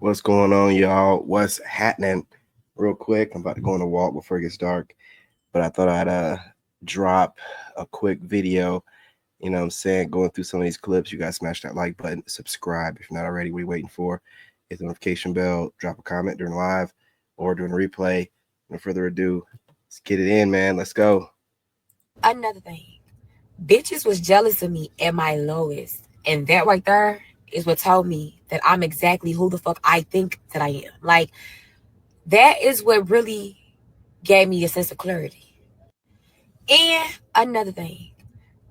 What's going on, y'all? What's happening? Real quick, I'm about to go on a walk before it gets dark, but I thought I'd drop a quick video. You know what I'm saying? Going through some of these clips. You guys smash that like button, subscribe if you're not already. What are you waiting for? Hit the notification bell, drop a comment during live or during replay. No further ado, let's get it in, man. Let's go. Another thing, bitches was jealous of me at my lowest, and that right there is what told me that I'm exactly who the fuck I think that I am. Like, that is what really gave me a sense of clarity. And another thing,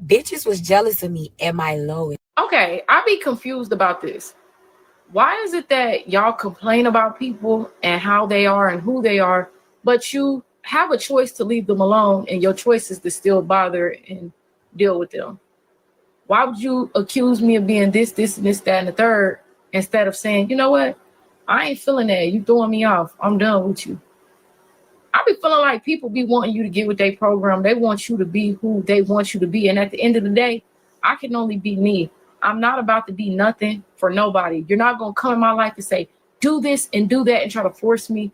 bitches was jealous of me at my lowest. Okay, I be confused about this. Why is it that y'all complain about people and how they are and who they are, but you have a choice to leave them alone and your choice is to still bother and deal with them? Why would you accuse me of being this, and this, that, and the third, instead of saying, you know what? I ain't feeling that. You throwing me off. I'm done with you. I be feeling like people be wanting you to get with their program. They want you to be who they want you to be. And at the end of the day, I can only be me. I'm not about to be nothing for nobody. You're not going to come in my life and say, do this and do that and try to force me.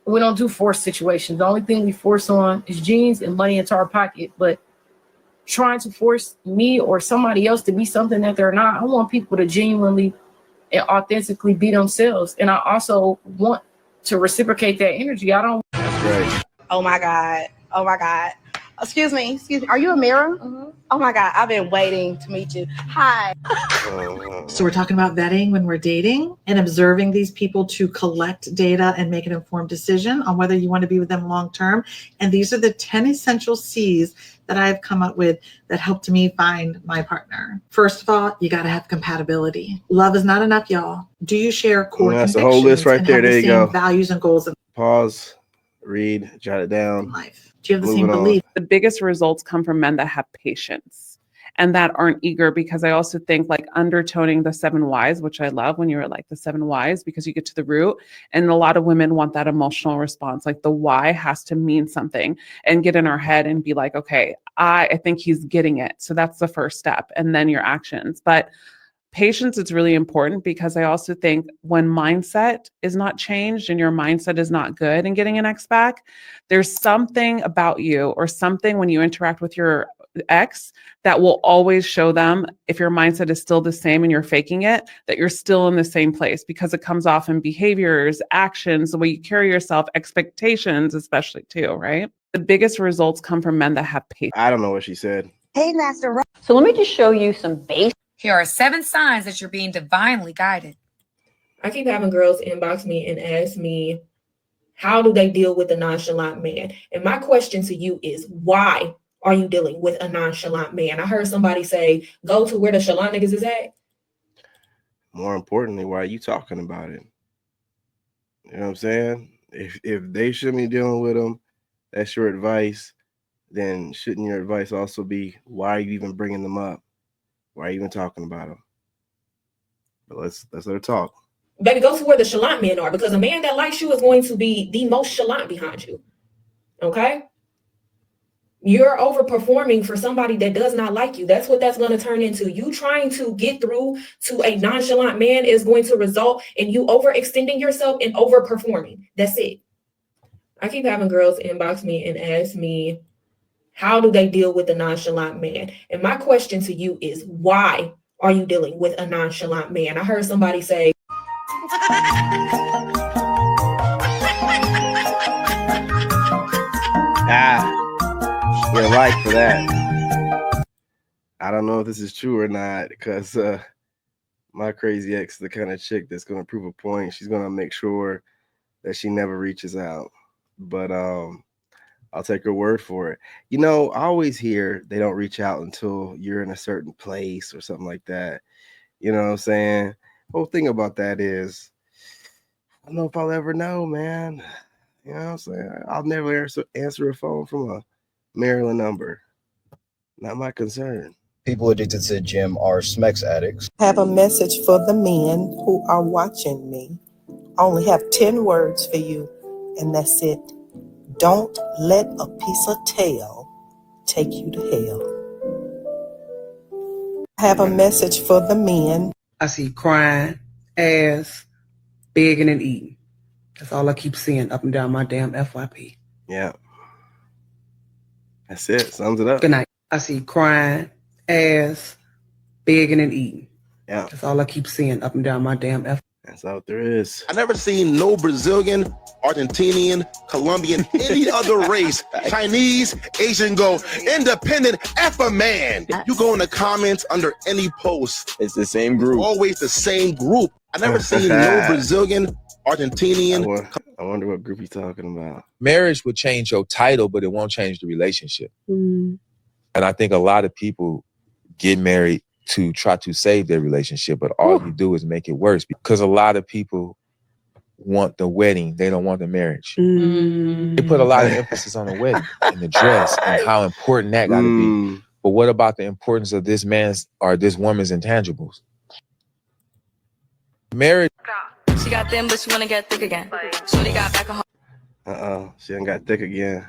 We don't do force situations. The only thing we force on is jeans and money into our pocket. But trying to force me or somebody else to be something that they're not, I want people to genuinely and authentically be themselves. And I also want to reciprocate that energy. I don't. That's right. Oh my God. Oh my God. Excuse me. Are you Amira? Mm-hmm. Oh my God. I've been waiting to meet you. Hi. So we're talking about vetting when we're dating and observing these people to collect data and make an informed decision on whether you want to be with them long term. And these are the 10 essential C's that I've come up with that helped me find my partner. First of all, you got to have compatibility. Love is not enough, y'all. Do you share core That's convictions the whole list right and there. have the There you same go. values and goals in Pause, read, jot it down. life? Do you have the Moving same on. belief? The biggest results come from men that have patience and that aren't eager, because I also think like undertoning the 7 whys, which I love when you're like the 7 whys, because you get to the root. And a lot of women want that emotional response. Like the why has to mean something and get in our head and be like, okay, I think he's getting it. So that's the first step. And then your actions. But patience is really important, because I also think when mindset is not changed and your mindset is not good in getting an ex back, there's something about you or something when you interact with your ex that will always show them, if your mindset is still the same and you're faking it, that you're still in the same place, because it comes off in behaviors, actions, the way you carry yourself, expectations, especially too, right? The biggest results come from men that have patience. I don't know what she said. Hey, Master. So let me just show you some basic. Here are 7 signs that you're being divinely guided. I keep having girls inbox me and ask me, how do they deal with a nonchalant man? And my question to you is, why are you dealing with a nonchalant man? I heard somebody say, go to where the chalant niggas is at. More importantly, why are you talking about it? You know what I'm saying? If they shouldn't be dealing with them, that's your advice. Then shouldn't your advice also be, why are you even bringing them up? Why are you even talking about them? But let's let her talk. Baby, go to where the chalant men are, because a man that likes you is going to be the most chalant behind you. Okay? You're overperforming for somebody that does not like you. That's what that's going to turn into. You trying to get through to a nonchalant man is going to result in you overextending yourself and overperforming. That's it. I keep having girls inbox me and ask me, how do they deal with a nonchalant man? And my question to you is, why are you dealing with a nonchalant man? I heard somebody say, You're right for that. I don't know if this is true or not, because my crazy ex is the kind of chick that's going to prove a point. She's going to make sure that she never reaches out. But I'll take her word for it. You know, I always hear they don't reach out until you're in a certain place or something like that. You know what I'm saying? The whole thing about that is, I don't know if I'll ever know, man. You know what I'm saying? I'll never answer a phone from a Maryland number. Not my concern. People addicted to the gym are Smex addicts. I have a message for the men who are watching me. I only have 10 words for you, and that's it. Don't let a piece of tail take you to hell. I have a message for the men. I see crying, ass, begging and eating. That's all I keep seeing up and down my damn FYP. Yeah. That's it. Sums it up. Good night. I see crying, ass, begging and eating. Yeah. That's all I keep seeing up and down my damn FYP. That's all there is. I never seen no Brazilian, Argentinian, Colombian, any other race, Chinese, Asian go independent F a man. You go in the comments under any post. It's the same group. Always the same group. I never seen no Brazilian, Argentinian. I wonder what group he's talking about. Marriage would change your title, but it won't change the relationship. Mm. And I think a lot of people get married to try to save their relationship, but all you do is make it worse, because a lot of people want the wedding. They don't want the marriage. Mm. They put a lot of emphasis on the wedding and the dress and how important that got to be. But what about the importance of this man's or this woman's intangibles? Marriage. She got thin, but she wanna get thick again. Shorty got back a She done got thick again.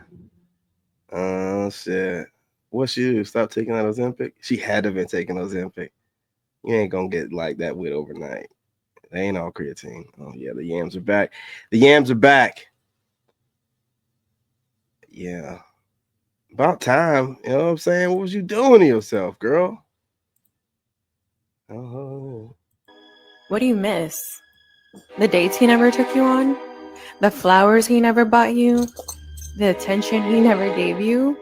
Shit. What she do? Stop taking that Ozempic? She had to have been taking Ozempic. You ain't gonna get like that with overnight. They ain't all creatine. Oh yeah, the yams are back. The yams are back. Yeah. About time. You know what I'm saying? What was you doing to yourself, girl? Oh. What do you miss? The dates he never took you on? The flowers he never bought you? The attention he never gave you?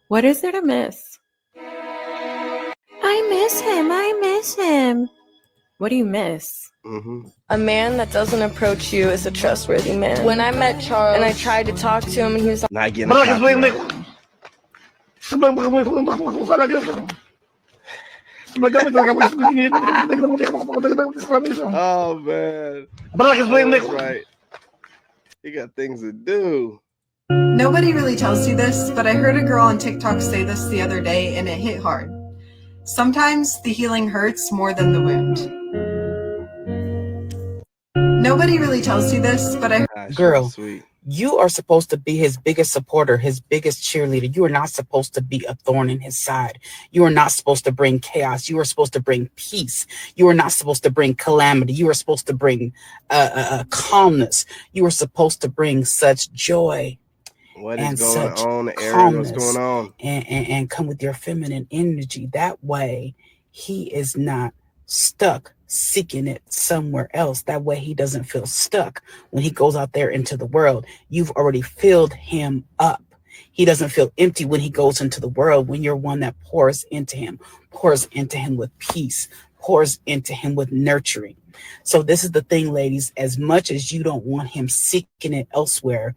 What is there to miss? I miss him. What do you miss? A man that doesn't approach you is a trustworthy man. When I met Charles and I tried to talk to him, and he was not getting oh man. That's right. You got things to do. Nobody really tells you this, but I heard a girl on TikTok say this the other day and it hit hard. Sometimes the healing hurts more than the wound. Nobody really tells you this, but I Girl, you are supposed to be his biggest supporter, his biggest cheerleader. You are not supposed to be a thorn in his side. You are not supposed to bring chaos. You are supposed to bring peace. You are not supposed to bring calamity. You are supposed to bring calmness. You are supposed to bring such joy. What is and going such on, Aaron? calmness What's going on? and come with your feminine energy. That way, he is not stuck seeking it somewhere else. That way, he doesn't feel stuck when he goes out there into the world. You've already filled him up. He doesn't feel empty when he goes into the world, when you're one that pours into him with peace, pours into him with nurturing. So this is the thing, ladies, as much as you don't want him seeking it elsewhere,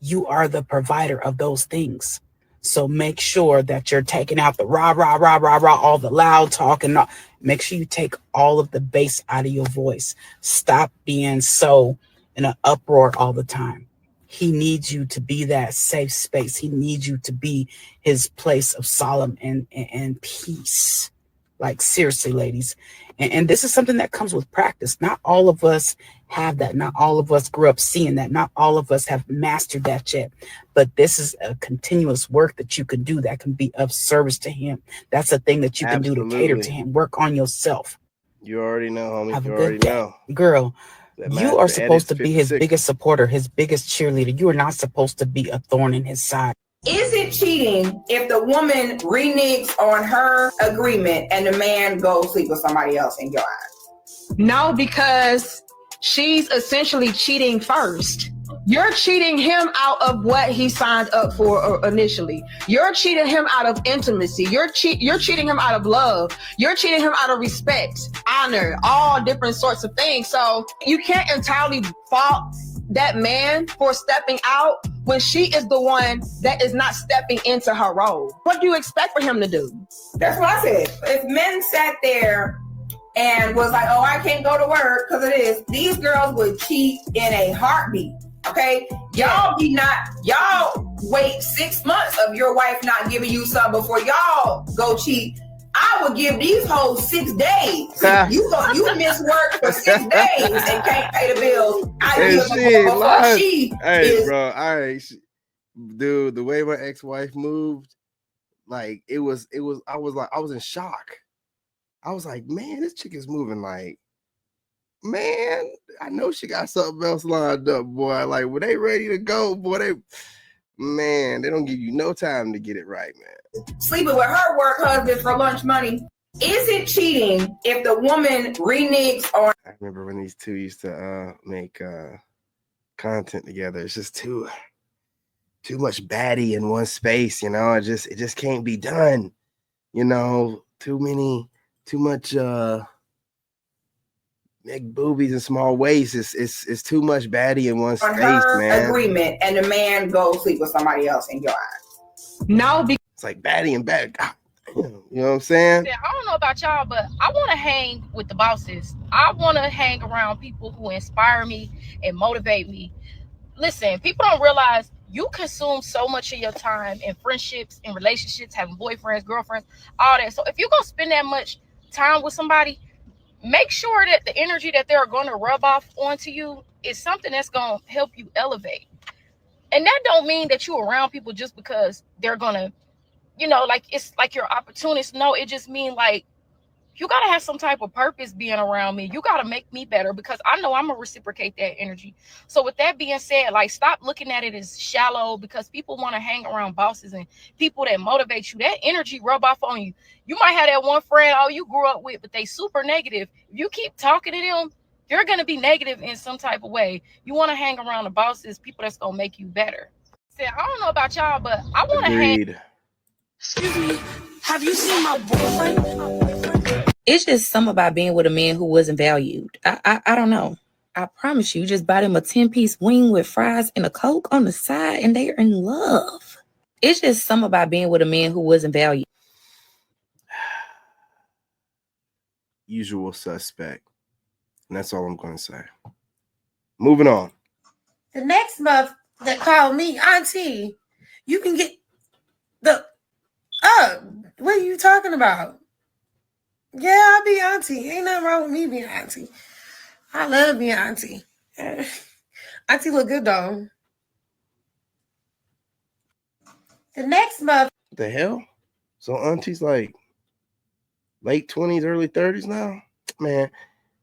you are the provider of those things. So make sure that you're taking out the rah, rah, rah, rah, rah, all the loud talk, and make sure you take all of the bass out of your voice. Stop being so in an uproar all the time. He needs you to be that safe space. He needs you to be his place of solemn and peace. Like, seriously, ladies. And this is something that comes with practice. Not all of us have that. Not all of us grew up seeing that. Not all of us have mastered that yet. But this is a continuous work that you can do that can be of service to him. That's a thing that you can do to cater to him. Work on yourself. You already know, homie. Have You a already good day. know. Girl, That you are Master supposed to Edit be his 56. biggest supporter, his biggest cheerleader. You are not supposed to be a thorn in his side. Is it cheating if the woman reneges on her agreement and the man goes sleep with somebody else in your eyes? No, because she's essentially cheating first. You're cheating him out of what he signed up for initially. You're cheating him out of intimacy. You're cheating him out of love. You're cheating him out of respect, honor, all different sorts of things. So you can't entirely fault that man for stepping out when she is the one that is not stepping into her role. What do you expect for him to do? That's what I said. If men sat there and was like, oh, I can't go to work because of this, these girls would cheat in a heartbeat. Okay, y'all wait 6 months of your wife not giving you something before y'all go cheat. I would give these hoes 6 days. You miss work for 6 days and can't pay the bills. Dude, the way my ex-wife moved, like I was in shock. I was like, man, this chick is moving like man, I know she got something else lined up, boy. Like when they ready to go, boy, they don't give you no time to get it right, man. Sleeping with her work husband for lunch money. Is it cheating if the woman reneges on? I remember when these two used to make content together. It's just too much baddie in one space, you know. It just can't be done, you know. Too much big boobies and small waists. It's too much baddie in one space, her man. Agreement, and the man goes sleep with somebody else in your eyes. No, it's like baddie and bad. You know what I'm saying? I don't know about y'all, but I want to hang with the bosses. I want to hang around people who inspire me and motivate me. Listen, people don't realize you consume so much of your time in friendships, in relationships, having boyfriends, girlfriends, all that. So if you're going to spend that much time with somebody, make sure that the energy that they're going to rub off onto you is something that's going to help you elevate. And that don't mean that you're around people just because they're going to, you know, like it's like you're opportunist. No, it just means like you got to have some type of purpose being around me. You got to make me better because I know I'm going to reciprocate that energy. So with that being said, like stop looking at it as shallow because people want to hang around bosses and people that motivate you. That energy rub off on you. You might have that one friend, you grew up with, but they super negative. If you keep talking to them, you're going to be negative in some type of way. You want to hang around the bosses, people that's going to make you better. I don't know about y'all, but I want to hang. Excuse me, have you seen my boyfriend? It's just something about being with a man who wasn't valued. I don't know. I promise you, just buy them a 10-piece wing with fries and a Coke on the side and they're in love. It's just something about being with a man who wasn't valued. Usual suspect. And that's all I'm going to say. Moving on. The next month that called me auntie, you can get the what are you talking about? Yeah, I'll be auntie. Ain't nothing wrong with me being auntie. I love being auntie. Auntie look good though. The next month. What the hell? So auntie's like late 20s, early 30s now? Man,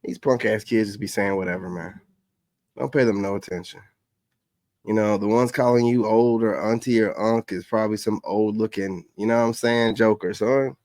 these punk ass kids just be saying whatever, man. Don't pay them no attention. You know, the ones calling you old or auntie or unk is probably some old looking, you know what I'm saying, joker. So